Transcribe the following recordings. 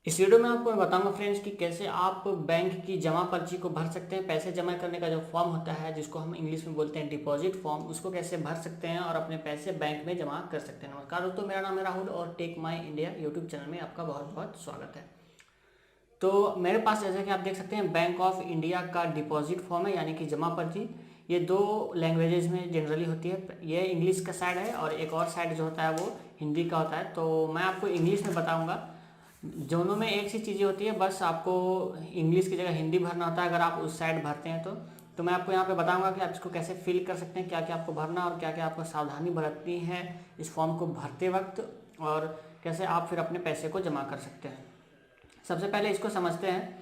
इस वीडियो में आपको मैं बताऊंगा फ्रेंड्स कि कैसे आप बैंक की जमा पर्ची को भर सकते हैं। पैसे जमा करने का जो फॉर्म होता है जिसको हम इंग्लिश में बोलते हैं डिपॉजिट फॉर्म, उसको कैसे भर सकते हैं और अपने पैसे बैंक में जमा कर सकते हैं। नमस्कार दोस्तों, मेरा नाम है राहुल और tech my India YouTube channel में आपका बहुत बहुत स्वागत है। तो मेरे पास जैसे कि आप देख सकते हैं बैंक ऑफ इंडिया का डिपॉजिट फॉर्म है, यानी कि जमा पर्ची। ये दो लैंग्वेजेस में जनरली होती है। ये इंग्लिश का साइड है और एक और साइड जो होता है वो हिंदी का होता है। तो मैं आपको इंग्लिश में बताऊंगा। दोनों में एक सी चीज़ें होती है, बस आपको इंग्लिश की जगह हिंदी भरना होता है अगर आप उस साइड भरते हैं तो मैं आपको यहाँ पे बताऊंगा कि आप इसको कैसे फिल कर सकते हैं, क्या क्या आपको भरना और क्या क्या आपको सावधानी बरतनी है इस फॉर्म को भरते वक्त, और कैसे आप फिर अपने पैसे को जमा कर सकते हैं। सबसे पहले इसको समझते हैं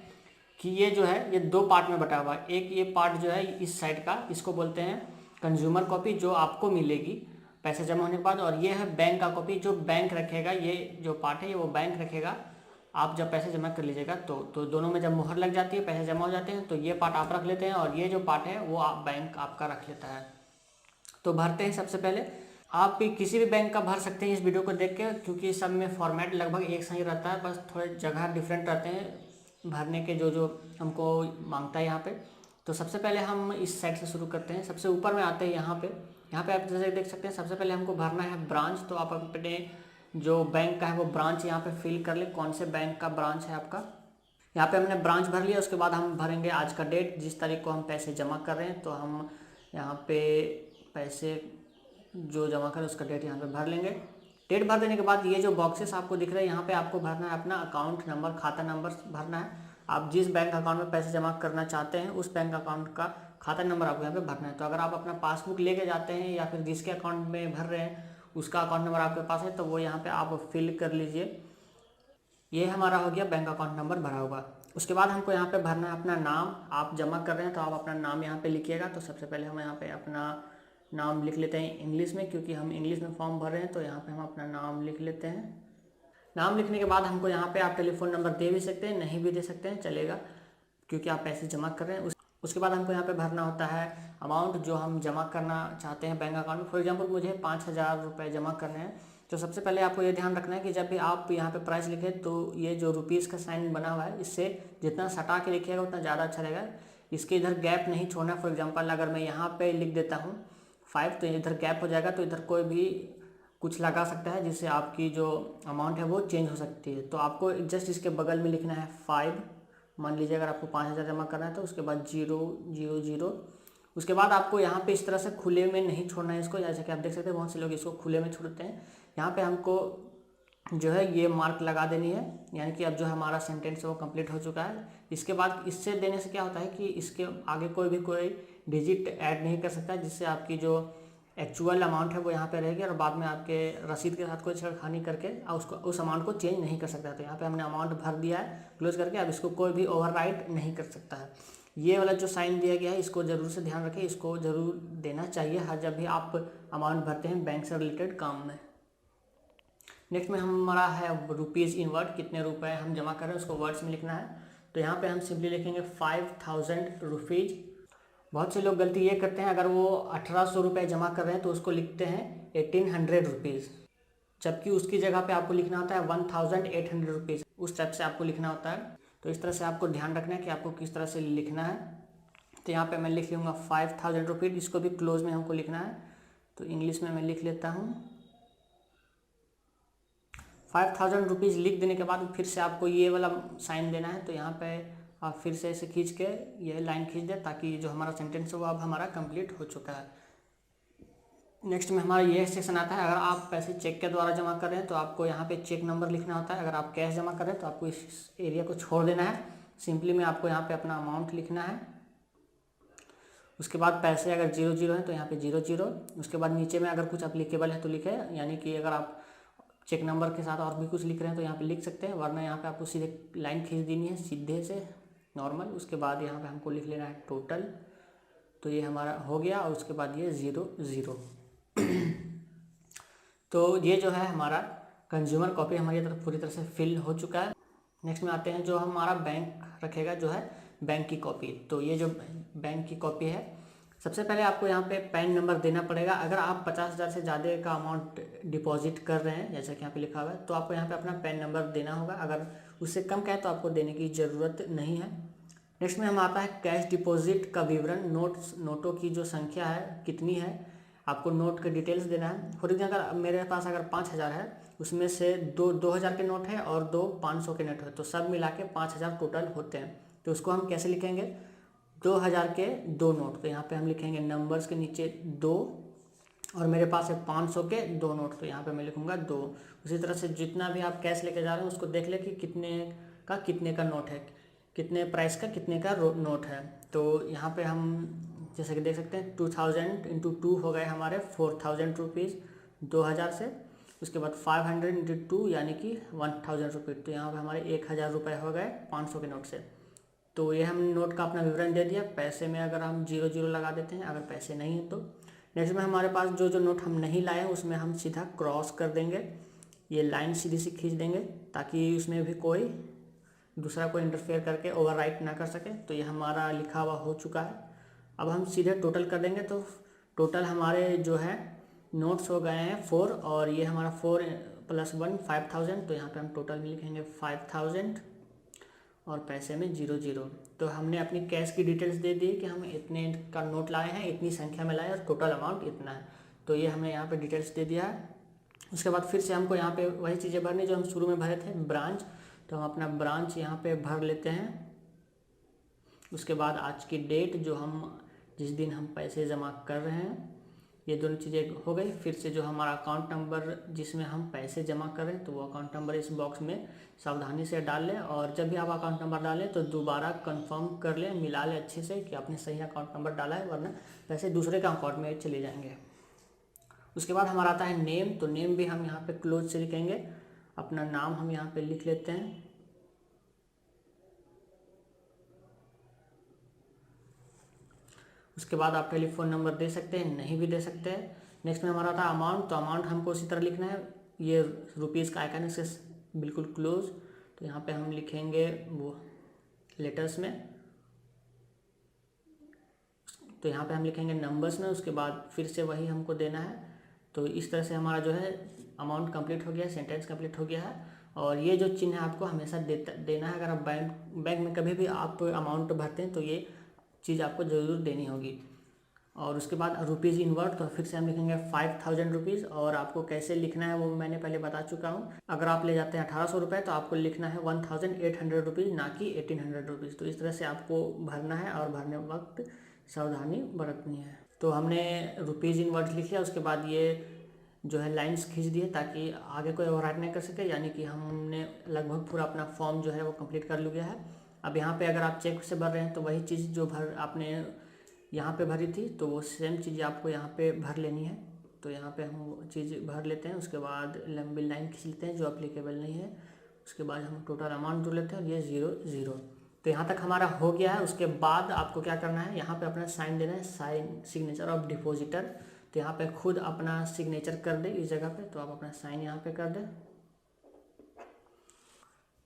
कि ये जो है ये दो पार्ट में बटा हुआ है। एक ये पार्ट जो है इस साइड का, इसको बोलते हैं कंज्यूमर कॉपी, जो आपको मिलेगी पैसे जमा होने के बाद, और ये है बैंक का कॉपी जो बैंक रखेगा। ये जो पार्ट है ये वो बैंक रखेगा आप जब पैसे जमा कर लीजिएगा तो दोनों में जब मुहर लग जाती है, पैसे जमा हो जाते हैं, तो ये पार्ट आप रख लेते हैं और ये जो पार्ट है वो आप बैंक आपका रख लेता है। तो भरते हैं। सबसे पहले आप भी किसी भी बैंक का भर सकते हैं इस वीडियो को देख के, क्योंकि सब में फॉर्मेट लगभग एक सा ही रहता है, बस थोड़े जगह डिफरेंट रहते हैं भरने के जो जो हमको मांगता है यहाँ पे। तो सबसे पहले हम इस साइड से शुरू करते हैं। सबसे ऊपर में आते हैं यहाँ पे आप जैसे देख सकते हैं सबसे पहले हमको भरना है ब्रांच। तो आप अपने जो बैंक का है वो ब्रांच यहाँ पे फिल कर ले, कौन से बैंक का ब्रांच है आपका। यहाँ पे हमने ब्रांच भर लिया। उसके बाद हम भरेंगे आज का डेट, जिस तारीख को हम पैसे जमा कर रहे हैं। तो हम यहाँ पे पैसे जो जमा करें उसका डेट यहाँ पे भर लेंगे। डेट भर देने के बाद ये जो बॉक्सेस आपको दिख रहे हैं यहाँ पे आपको भरना है अपना अकाउंट नंबर, खाता नंबर भरना है। आप जिस बैंक अकाउंट में पैसे जमा करना चाहते हैं उस बैंक अकाउंट का खाता नंबर आपको यहाँ पे भरना है। तो अगर आप अपना पासबुक लेके जाते हैं या फिर जिसके अकाउंट में भर रहे हैं उसका अकाउंट नंबर आपके पास है तो वो यहाँ पे आप फिल कर लीजिए। ये हमारा हो गया बैंक अकाउंट नंबर भरा होगा। उसके बाद हमको यहाँ पे भरना है अपना नाम। आप जमा कर रहे हैं तो आप अपना नाम यहाँ पे लिखिएगा। तो सबसे पहले हम यहाँ पे अपना नाम लिख लेते हैं इंग्लिश में, क्योंकि हम इंग्लिश में फॉर्म भर रहे हैं। तो यहाँ पे हम अपना नाम लिख लेते हैं। नाम लिखने के बाद हमको यहाँ पे आप टेलीफोन नंबर दे भी सकते हैं, नहीं भी दे सकते हैं, चलेगा, क्योंकि आप पैसे जमा कर रहे हैं। उसके बाद हमको यहाँ पे भरना होता है अमाउंट जो हम जमा करना चाहते हैं बैंक अकाउंट में। फॉर एग्जांपल मुझे 5,000 रुपये जमा करने हैं। तो सबसे पहले आपको ये ध्यान रखना है कि जब भी आप यहाँ पे प्राइस लिखें तो ये जो रुपीज़ का साइन बना हुआ है इससे जितना सटा के लिखिएगा उतना ज़्यादा अच्छा रहेगा। इसके इधर गैप नहीं छोड़ना। फॉर एग्जाम्पल अगर मैं यहाँ पर लिख देता हूँ 5 तो इधर गैप हो जाएगा, तो इधर कोई भी कुछ लगा सकता है जिससे आपकी जो अमाउंट है वो चेंज हो सकती है। तो आपको जस्ट इसके बगल में लिखना है 5। मान लीजिए अगर आपको 5,000 जमा करना है तो उसके बाद 000। उसके बाद आपको यहाँ पे इस तरह से खुले में नहीं छोड़ना है इसको। जैसे कि आप देख सकते हैं बहुत से लोग इसको खुले में छोड़ते हैं। यहाँ पे हमको जो है ये मार्क लगा देनी है, यानी कि अब जो हमारा सेंटेंस है वो कंप्लीट हो चुका है। इसके बाद इससे देने से क्या होता है कि इसके आगे कोई डिजिट ऐड नहीं कर सकता, जिससे आपकी जो एक्चुअल अमाउंट है वो यहाँ पे रहेगी और बाद में आपके रसीद के साथ कोई छेड़खानी करके उसको उस अमाउंट को चेंज नहीं कर सकता। तो यहाँ पे हमने अमाउंट भर दिया है क्लोज करके। अब इसको कोई भी ओवरराइट नहीं कर सकता है। ये वाला जो साइन दिया गया है इसको ज़रूर से ध्यान रखें, इसको ज़रूर देना चाहिए हर जब भी आप अमाउंट भरते हैं बैंक से रिलेटेड काम में। नेक्स्ट में हमारा है रुपीज़ इन वर्ड, कितने रुपए हम जमा कर रहे हैं उसको वर्ड्स में लिखना है। तो यहाँ पे हम सिंपली लिखेंगे 5,000 रुपीज़। बहुत से लोग गलती ये करते हैं, अगर वो 1,800 रुपये जमा कर रहे हैं तो उसको लिखते हैं 1,800 रुपीज़, जबकि उसकी जगह पे आपको लिखना होता है 1,800 रुपीज़। उस टाइप से आपको लिखना होता है। तो इस तरह से आपको ध्यान रखना है कि आपको किस तरह से लिखना है। तो यहाँ पे मैं लिख लूँगा 5,000 रुपीज़। इसको भी क्लोज में हमको लिखना है, तो इंग्लिश में मैं लिख लेता हूँ 5,000 रुपीज़। लिख देने के बाद फिर से आपको ये वाला साइन देना है। तो यहाँ पे आप फिर से ऐसे खींच के ये लाइन खींच दें, ताकि जो हमारा सेंटेंस है वो अब हमारा कंप्लीट हो चुका है। नेक्स्ट में हमारा ये सेक्शन आता है, अगर आप पैसे चेक के द्वारा जमा कर रहे हैं तो आपको यहाँ पे चेक नंबर लिखना होता है। अगर आप कैश जमा कर रहे हैं तो आपको इस एरिया को छोड़ देना है। सिंपली में आपको यहाँ पे अपना अमाउंट लिखना है। उसके बाद पैसे अगर 0 है तो यहाँ पे 0। उसके बाद नीचे में अगर कुछ अप्लीकेबल है तो लिखे, यानी कि अगर आप चेक नंबर के साथ और भी कुछ लिख रहे हैं तो यहाँ पे लिख सकते हैं, वरना यहाँ पे आपको सीधे लाइन खींच देनी है सीधे से नॉर्मल। उसके बाद यहाँ पे हमको लिख लेना है टोटल। तो ये हमारा हो गया और उसके बाद ये 0 तो ये जो है हमारा कंज्यूमर कॉपी हमारी तरफ पूरी तरह से फिल हो चुका है। नेक्स्ट में आते हैं जो हमारा बैंक रखेगा, जो है बैंक की कॉपी। तो ये जो बैंक की कॉपी है, सबसे पहले आपको यहाँ पे पैन नंबर देना पड़ेगा। अगर आप 50,000 से ज़्यादा का अमाउंट डिपॉजिट कर रहे हैं, जैसा कि यहाँ पे लिखा हुआ है, तो आपको यहाँ पे अपना पैन नंबर देना होगा। अगर उससे कम का है तो आपको देने की ज़रूरत नहीं है। नेक्स्ट में हम आता है कैश डिपॉजिट का विवरण, नोटों की जो संख्या है कितनी है, आपको नोट के डिटेल्स देना है। फॉर एग्जाम्पल अगर मेरे पास अगर 5,000 है, उसमें से 2,000 के नोट है और 2 500 के नोट है, तो सब मिला के 5,000 टोटल होते हैं। तो उसको हम कैसे लिखेंगे, 2,000 के 2 नोट, तो यहाँ पे हम लिखेंगे नंबर्स के नीचे 2, और मेरे पास है 500 के 2 नोट, तो यहाँ पे मैं लिखूँगा 2। उसी तरह से जितना भी आप कैश लेके जा रहे हैं उसको देख ले कि कितने का नोट है, कितने प्राइस का कितने का नोट है। तो यहाँ पे हम जैसे कि देख सकते हैं 2,000 इंटू 2 हो गए हमारे 4,000 रुपीज़ 2,000 से। उसके बाद 500 इंटू 2 यानी कि 1,000 रुपीज़, तो यहाँ पे हमारे 1,000 रुपये हो गए 500 के नोट से। तो ये हम नोट का अपना विवरण दे दिया। पैसे में अगर हम 0 लगा देते हैं, अगर पैसे नहीं है तो। नेक्स्ट में हमारे पास जो नोट हम नहीं लाए हैं उसमें हम सीधा क्रॉस कर देंगे, ये लाइन सीधी सी खींच देंगे ताकि उसमें भी कोई दूसरा कोई इंटरफेयर करके ओवरराइट ना कर सके। तो ये हमारा लिखा हुआ हो चुका है। अब हम सीधे टोटल कर देंगे, तो टोटल हमारे जो है नोट्स हो गए हैं 4, और ये हमारा 4 + 1 5,000, तो यहाँ पे हम टोटल में लिखेंगे 5,000 और पैसे में 0। तो हमने अपनी कैश की डिटेल्स दे दी कि हम इतने का नोट लाए हैं, इतनी संख्या में लाए और टोटल अमाउंट इतना है। तो ये हमने यहाँ पे डिटेल्स दे दिया है। उसके बाद फिर से हमको यहाँ पे वही चीज़ें भरनी जो हम शुरू में भरे थे, ब्रांच। तो हम अपना ब्रांच यहाँ पे भर लेते हैं। उसके बाद आज की डेट, जिस दिन हम पैसे जमा कर रहे हैं, ये दोनों चीज़ें हो गई। फिर से जो हमारा अकाउंट नंबर जिसमें हम पैसे जमा कर रहे हैं, तो वो अकाउंट नंबर इस बॉक्स में सावधानी से डाल लें, और जब भी आप अकाउंट नंबर डालें तो दोबारा कंफर्म कर लें, मिला लें अच्छे से कि आपने सही अकाउंट नंबर डाला है, वरना पैसे दूसरे का अकाउंट में चले जाएंगे। उसके बाद हमारा आता है नेम। तो नेम भी हम यहाँ पे क्लोज से लिखेंगे, अपना नाम हम यहाँ पे लिख लेते हैं। उसके बाद आप टेलीफोन नंबर दे सकते हैं, नहीं भी दे सकते हैं। नेक्स्ट में हमारा था अमाउंट। तो अमाउंट हमको उसी तरह लिखना है, ये रुपीज़ का आइकन है बिल्कुल क्लोज। तो यहाँ पे हम लिखेंगे वो लेटर्स में, तो यहाँ पे हम लिखेंगे नंबर्स में। उसके बाद फिर से वही हमको देना है। तो इस तरह से हमारा जो है अमाउंट कंप्लीट हो गया, सेंटेंस कंप्लीट हो गया है। और ये जो चिन्ह है आपको हमेशा देना है। अगर आप बैंक में कभी भी आप अमाउंट भरते हैं तो ये चीज़ आपको ज़रूर देनी होगी। और उसके बाद रुपीज़ इनवर्ट, तो फिर से हम लिखेंगे 5,000 रुपीज़। और आपको कैसे लिखना है वो मैंने पहले बता चुका हूँ। अगर आप ले जाते हैं 1,800 रुपये तो आपको लिखना है 1,800 रुपीज़, ना कि 1,800 रुपीज़। तो इस तरह से आपको भरना है और भरने वक्त सावधानी बरतनी है। तो हमने रुपीज़ इनवर्ट लिख लिया। उसके बाद ये जो है लाइंस खींच दी है ताकि आगे कोई ओवरराइट नहीं कर सके, यानी कि हमने लगभग पूरा अपना फॉर्म जो है वो कंप्लीट कर लिया है। अब यहाँ पे अगर आप चेक से भर रहे हैं तो वही चीज़ जो आपने यहाँ पे भरी थी, तो वो सेम चीज़ आपको यहाँ पे भर लेनी है। तो यहाँ पे हम वो चीज़ भर लेते हैं। उसके बाद लंबी लाइन खींच लेते हैं जो अप्लीकेबल नहीं है। उसके बाद हम टोटल अमाउंट जोड़ लेते हैं और ये 0। तो यहाँ तक हमारा हो गया है। उसके बाद आपको क्या करना है, यहाँ पे अपना साइन देना है, साइन सिग्नेचर ऑफ डिपॉजिटर। तो यहाँ पे खुद अपना सिग्नेचर कर दे इस जगह पे, तो आप अपना साइन यहाँ पे कर दें।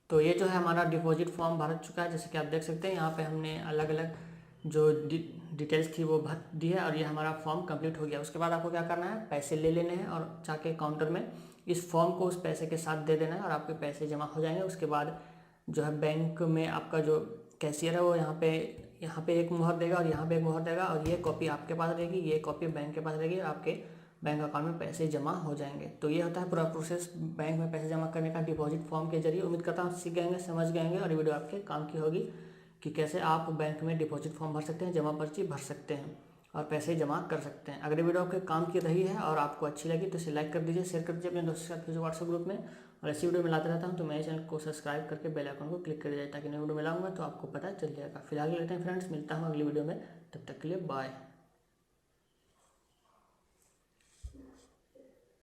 तो ये जो है हमारा डिपॉजिट फॉर्म भर चुका है। जैसे कि आप देख सकते हैं यहाँ पे हमने अलग अलग जो डिटेल्स थी वो भर दी है, और ये हमारा फॉर्म कंप्लीट हो गया। उसके बाद आपको क्या करना है, पैसे ले लेने हैं और जाके काउंटर में इस फॉर्म को उस पैसे के साथ दे देना है और आपके पैसे जमा हो जाएंगे। उसके बाद जो है बैंक में आपका जो कैशियर है वो यहाँ पे एक मुहर देगा और यहाँ पे एक मुहर देगा, और ये कॉपी आपके पास रहेगी, ये कॉपी बैंक के पास रहेगी, आपके बैंक अकाउंट में पैसे जमा हो जाएंगे। तो ये होता है पूरा प्रोसेस बैंक में पैसे जमा करने का डिपॉजिट फॉर्म के जरिए। उम्मीद करता हूँ सीख गएंगे, समझ गएंगे, और ये वीडियो आपके काम की होगी कि कैसे आप बैंक में डिपॉजिट फॉर्म भर सकते हैं, जमा पर्ची भर सकते हैं और पैसे जमा कर सकते हैं। अगर ये वीडियो आपके काम की रही है और आपको अच्छी लगी तो इसे लाइक कर दीजिए, शेयर कर दीजिए अपने दोस्तों के साथ व्हाट्सएप ग्रुप में। और ऐसी वीडियो मिलाते रहता हूँ, तो मेरे चैनल को सब्सक्राइब करके बेल आइकन को क्लिक कर दीजिए ताकि नई वीडियो मिलाऊंगा तो आपको पता चल जाएगा। फिलहाल लेते हैं फ्रेंड्स, मिलता हूँ अगली वीडियो में, तब तक के लिए बाय।